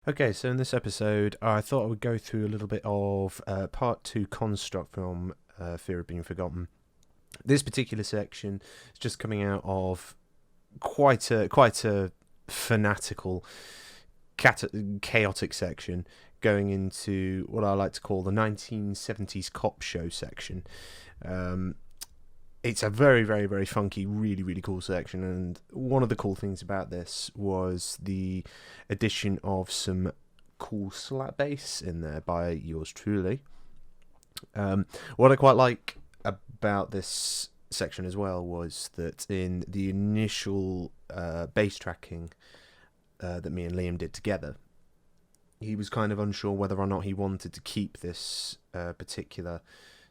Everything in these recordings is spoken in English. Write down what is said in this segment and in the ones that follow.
Okay, so in this episode, I thought I would go through a little bit of part 2 construct from Fear of Being Forgotten. This particular section is just coming out of quite a fanatical, chaotic section, going into what I like to call the 1970s cop show section. It's a very, very, very funky, really, really cool section, and one of the cool things about this was the addition of some cool slap bass in there by yours truly. What I quite like about this section as well was that in the initial bass tracking that me and Liam did together, he was kind of unsure whether or not he wanted to keep this particular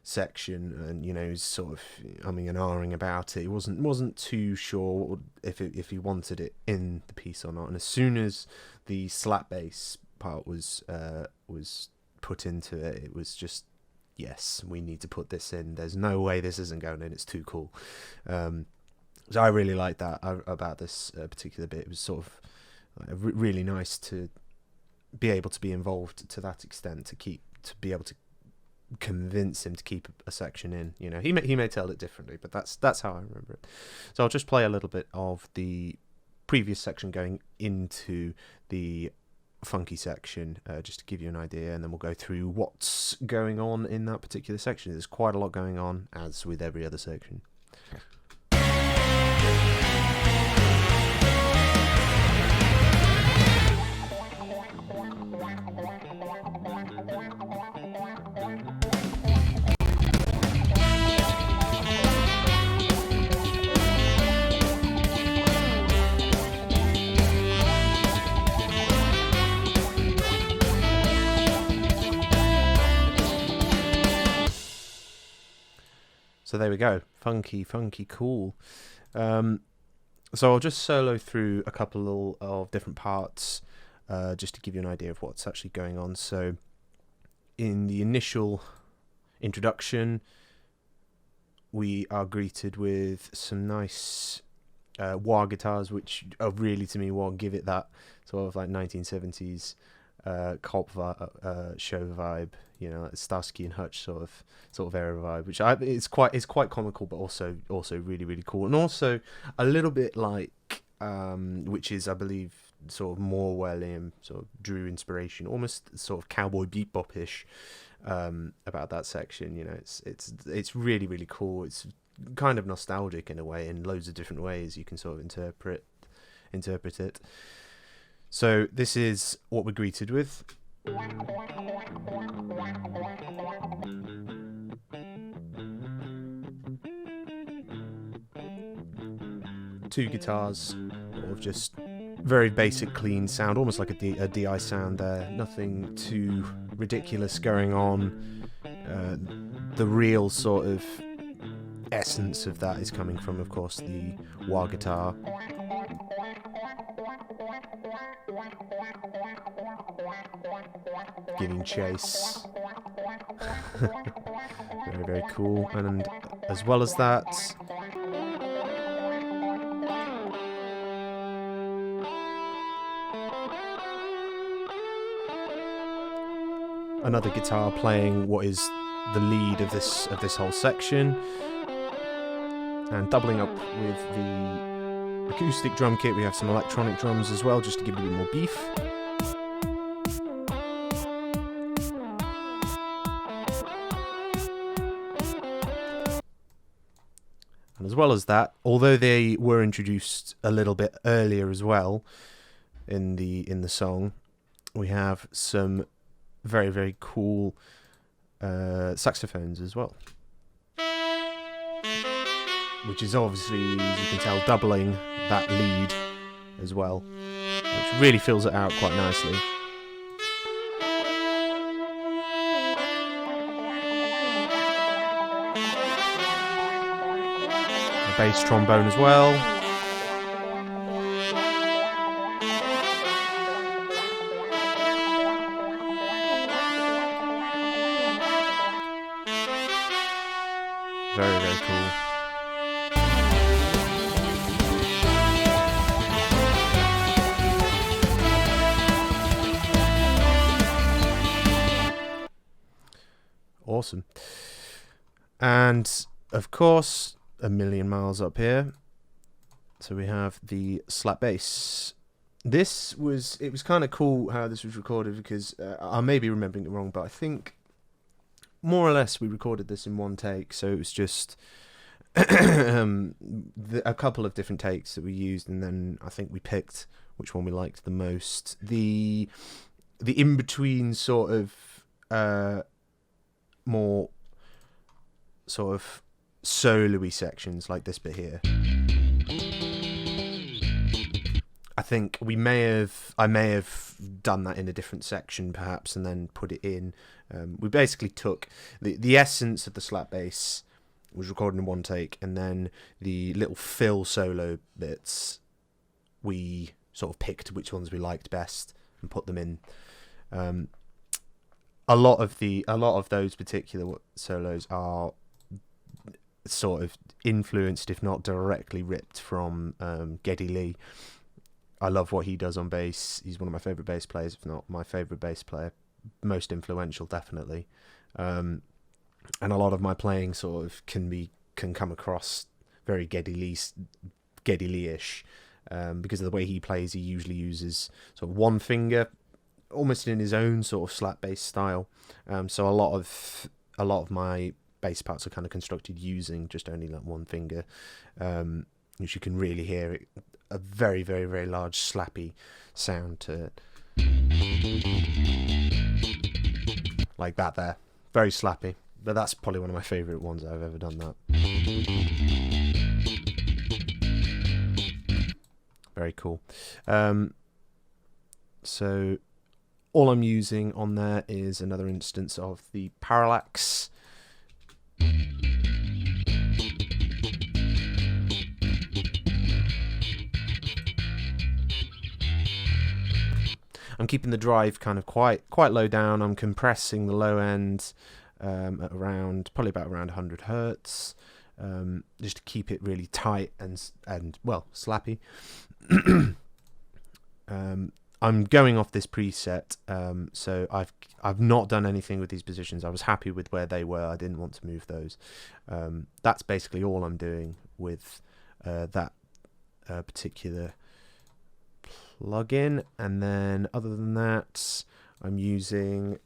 section, and he was sort of umming and ahhing about it. He wasn't too sure if he wanted it in the piece or not. And as soon as the slap bass part was put into it, it was just, yes, we need to put this in. There's no way this isn't going in. It's too cool. So I really liked that about this particular bit. It was sort of really nice to be able to be involved to that extent, to be able to convince him to keep a section in. He may tell it differently, but that's how I remember it. So I'll just play a little bit of the previous section going into the funky section, just to give you an idea, and then we'll go through what's going on in that particular section. There's quite a lot going on, as with every other section. So there we go, funky, cool. So I'll just solo through a couple of different parts, just to give you an idea of what's actually going on. So in the initial introduction, we are greeted with some nice wah guitars, which are really, to me, give it that sort of like 1970s cop show vibe, like Starsky and Hutch sort of era vibe, which it's quite comical, but also really, really cool, and also a little bit like which is, I believe, sort of more where Liam sort of drew inspiration, almost sort of cowboy bebop-ish about that section. It's really, really cool. It's kind of nostalgic in a way, in loads of different ways you can sort of interpret it. So this is what we're greeted with. Two guitars, sort of just very basic, clean sound, almost like a DI sound there. Nothing too ridiculous going on. The real sort of essence of that is coming from, of course, the wah guitar. Giving chase. Very, very cool. And as well as that, another guitar playing what is the lead of this whole section, and doubling up with the acoustic drum kit, we have some electronic drums as well, just to give it a bit more beef. And as well as that, although they were introduced a little bit earlier as well in the song, we have some very, very cool saxophones as well, which is obviously, as you can tell, doubling that lead as well, which really fills it out quite nicely. A bass trombone as well. Very, very cool. awesome. And of course, a million miles up here, so we have the slap bass. It was kind of cool how this was recorded, because I may be remembering it wrong, but I think more or less we recorded this in one take, so it was just a couple of different takes that we used, and then I think we picked which one we liked the most. The in-between sort of more sort of solo-y sections, like this bit here, I think I may have done that in a different section perhaps, and then put it in. We basically took the essence of the slap bass was recorded in one take, and then the little fill solo bits, we sort of picked which ones we liked best and put them in. A lot of those particular solos are sort of influenced, if not directly ripped, from Geddy Lee. I love what he does on bass. He's one of my favourite bass players, if not my favourite bass player. Most influential, definitely. And a lot of my playing sort of can come across very Geddy Lee-ish, because of the way he plays. He usually uses sort of one finger, almost in his own sort of slap bass style. So a lot of my bass parts are kind of constructed using just only that one finger, which you can really hear it. A very, very, very large slappy sound to it. Like that there. Very slappy. But that's probably one of my favourite ones I've ever done that. Very cool. So all I'm using on there is another instance of the parallax. I'm keeping the drive kind of quite low down. I'm compressing the low end at probably about around 100 hertz, just to keep it really tight and well, slappy. I'm going off this preset, so I've not done anything with these positions. I was happy with where they were. I didn't want to move those. That's basically all I'm doing with that particular plugin. And then other than that, I'm using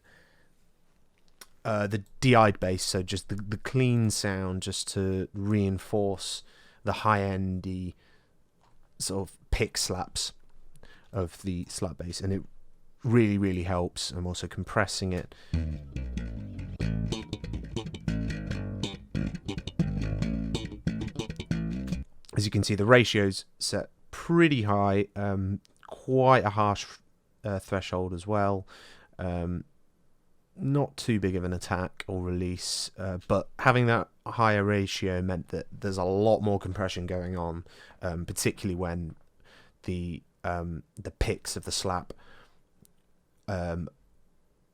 the de-eyed bass, so just the clean sound, just to reinforce the high-endy sort of pick slaps of the slap bass, and it really, really helps. I'm also compressing it. As you can see, the ratio's set pretty high, quite a harsh threshold as well. Not too big of an attack or release, but having that higher ratio meant that there's a lot more compression going on, particularly when the picks of the slap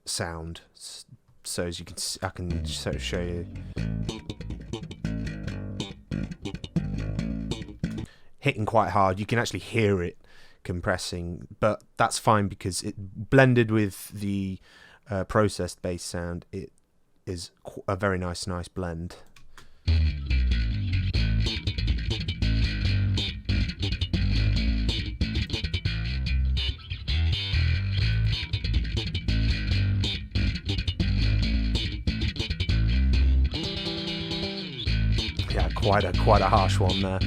sound. So as you can see, I can sort of show you. Hitting quite hard, you can actually hear it compressing, but that's fine because it blended with the processed bass sound. It is a very nice blend. Yeah, quite a harsh one there.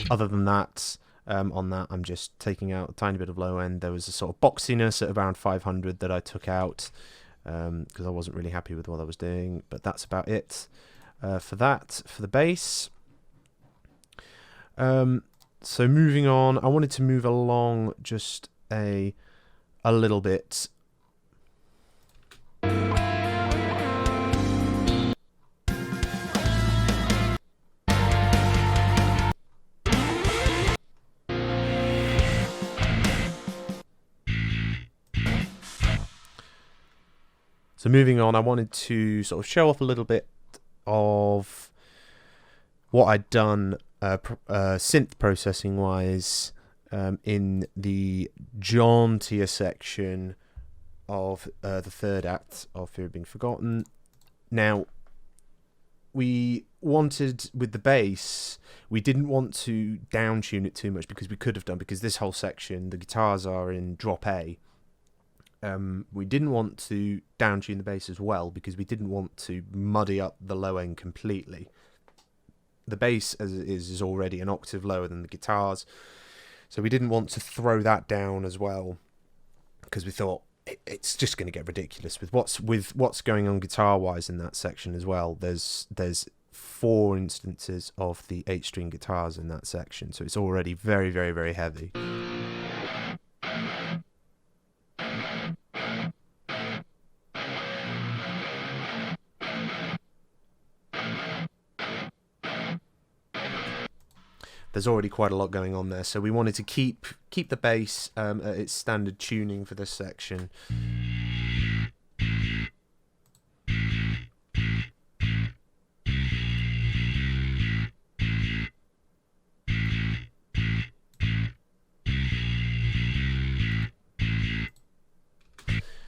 Other than that, on that, I'm just taking out a tiny bit of low end. There was a sort of boxiness at around 500 that I took out because I wasn't really happy with what I was doing. But that's about it for that, for the bass. So moving on, I wanted to move along just a little bit. So moving on, I wanted to sort of show off a little bit of what I'd done synth processing wise in the jauntier section of the third act of Fear of Being Forgotten. Now, we wanted, with the bass, we didn't want to downtune it too much, because we could have done, because this whole section, the guitars are in drop A. We didn't want to downtune the bass as well, because we didn't want to muddy up the low end completely. The bass, as it is already an octave lower than the guitars, so we didn't want to throw that down as well, because we thought it's just going to get ridiculous with what's going on guitar wise in that section as well. There's 4 instances of the 8-string guitars in that section, so it's already very, very, very heavy. There's already quite a lot going on there, so we wanted to keep the bass at its standard tuning for this section.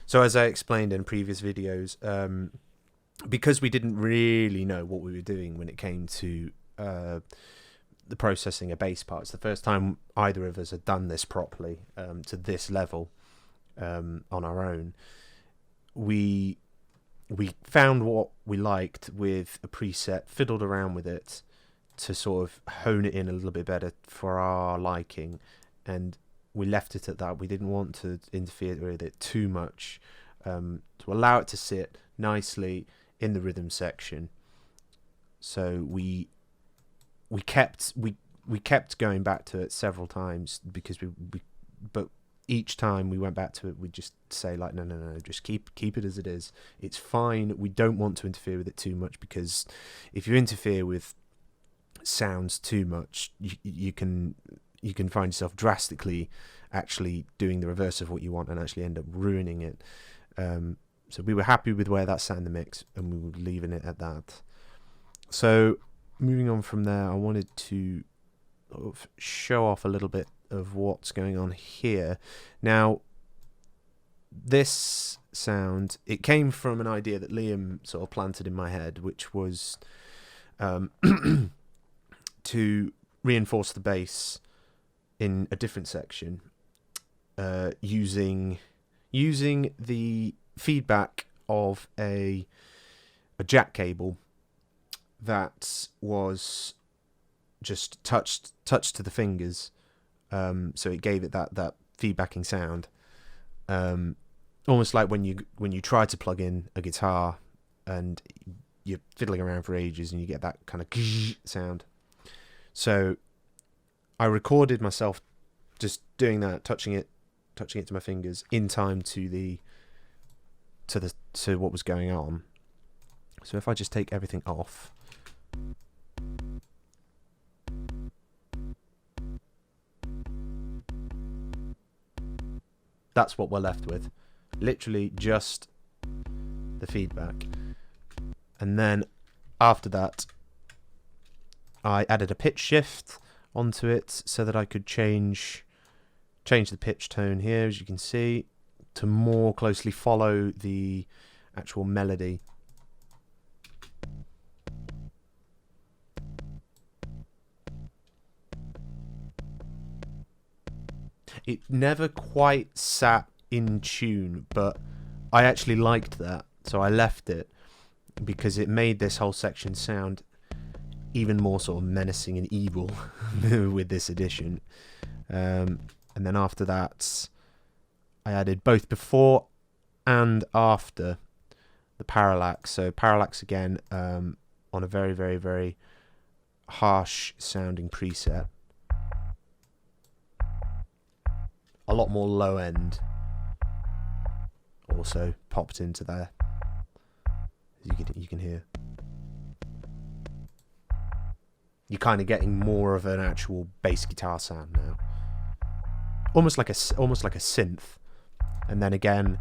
So as I explained in previous videos, because we didn't really know what we were doing when it came to the processing of bass parts, the first time either of us had done this properly to this level on our own, we found what we liked with a preset, fiddled around with it to sort of hone it in a little bit better for our liking, and we left it at that. We didn't want to interfere with it too much, to allow it to sit nicely in the rhythm section. So we kept going back to it several times, because but each time we went back to it, we'd just say like, no, just keep it as it is. It's fine. We don't want to interfere with it too much, because if you interfere with sounds too much, you can find yourself drastically actually doing the reverse of what you want and actually end up ruining it. So we were happy with where that sat in the mix, and we were leaving it at that. So moving on from there, I wanted to sort of show off a little bit of what's going on here. Now, this sound, it came from an idea that Liam sort of planted in my head, which was to reinforce the bass in a different section, using the feedback of a jack cable that was just touched to the fingers, so it gave it that feedbacking sound, almost like when you try to plug in a guitar and you're fiddling around for ages and you get that kind of sound. So I recorded myself just doing that, touching it to my fingers in time to what was going on. So if I just take everything off, that's what we're left with. Literally just the feedback. And then after that, I added a pitch shift onto it so that I could change the pitch tone here, as you can see, to more closely follow the actual melody. It never quite sat in tune, but I actually liked that, so I left it, because it made this whole section sound even more sort of menacing and evil with this addition. And then after that, I added both before and after the parallax. So parallax again, on a very, very, very harsh sounding preset. A lot more low end also popped into there, as you can hear. You're kind of getting more of an actual bass guitar sound now, almost like a synth. And then again,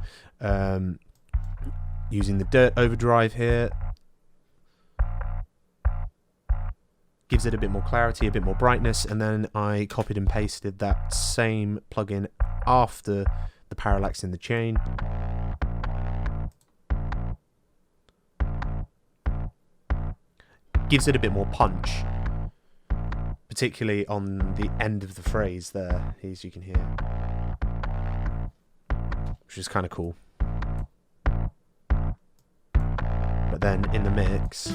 using the dirt overdrive here, gives it a bit more clarity, a bit more brightness, and then I copied and pasted that same plugin after the parallax in the chain. Gives it a bit more punch, particularly on the end of the phrase there, as you can hear, which is kind of cool. But then in the mix,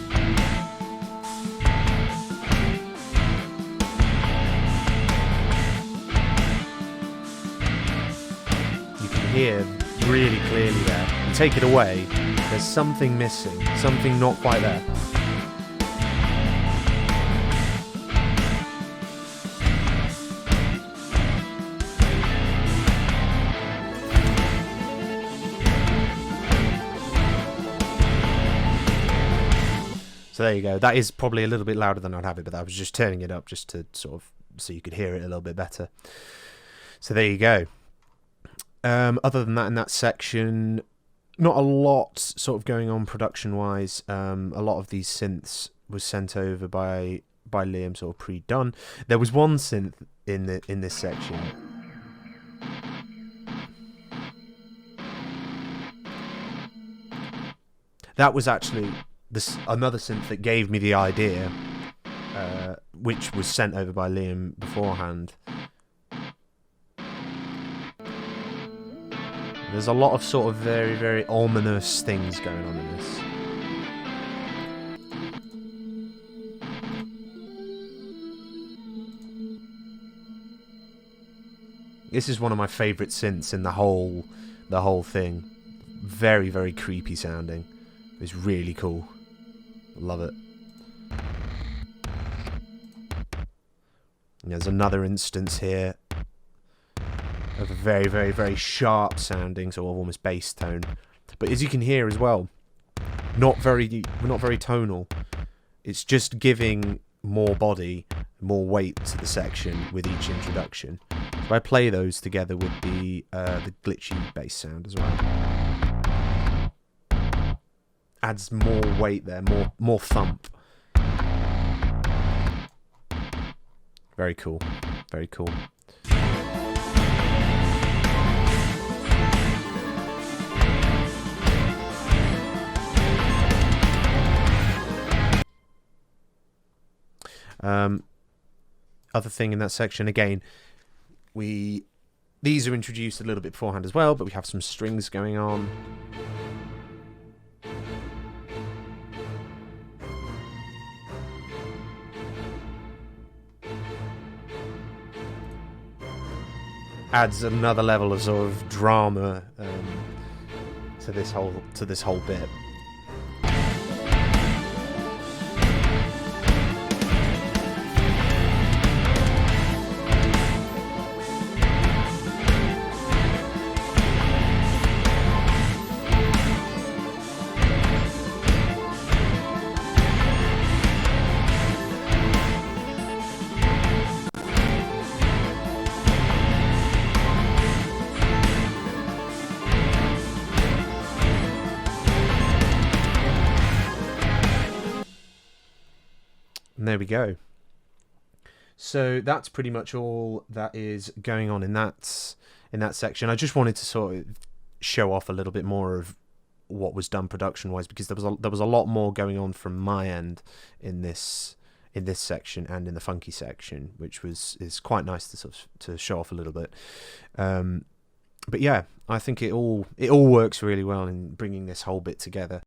you can hear really clearly there. You take it away, there's something missing, something not quite there. So there you go. That is probably a little bit louder than I'd have it, but I was just turning it up just to sort of so you could hear it a little bit better. So there you go. Other than that, in that section, not a lot sort of going on production-wise. A lot of these synths was sent over by Liam, sort of pre-done. There was one synth in this section. That was actually another synth that gave me the idea, which was sent over by Liam beforehand. There's a lot of sort of very, very ominous things going on in this. This is one of my favourite synths in the whole thing. Very, very creepy sounding. It's really cool. Love it. And there's another instance here of a very, very, very sharp sounding, sort of almost bass tone. But as you can hear as well, not very tonal. It's just giving more body, more weight to the section with each introduction. So I play those together with the glitchy bass sound as well. Adds more weight there, more thump. Very cool. Very cool. Other thing in that section, again, these are introduced a little bit beforehand as well, but we have some strings going on. Adds another level of sort of drama to this whole bit. And there we go. So that's pretty much all that is going on in that section. I just wanted to sort of show off a little bit more of what was done production-wise, because there was a lot more going on from my end in this section and in the funky section, which is quite nice to sort of to show off a little bit. But yeah, I think it all works really well in bringing this whole bit together.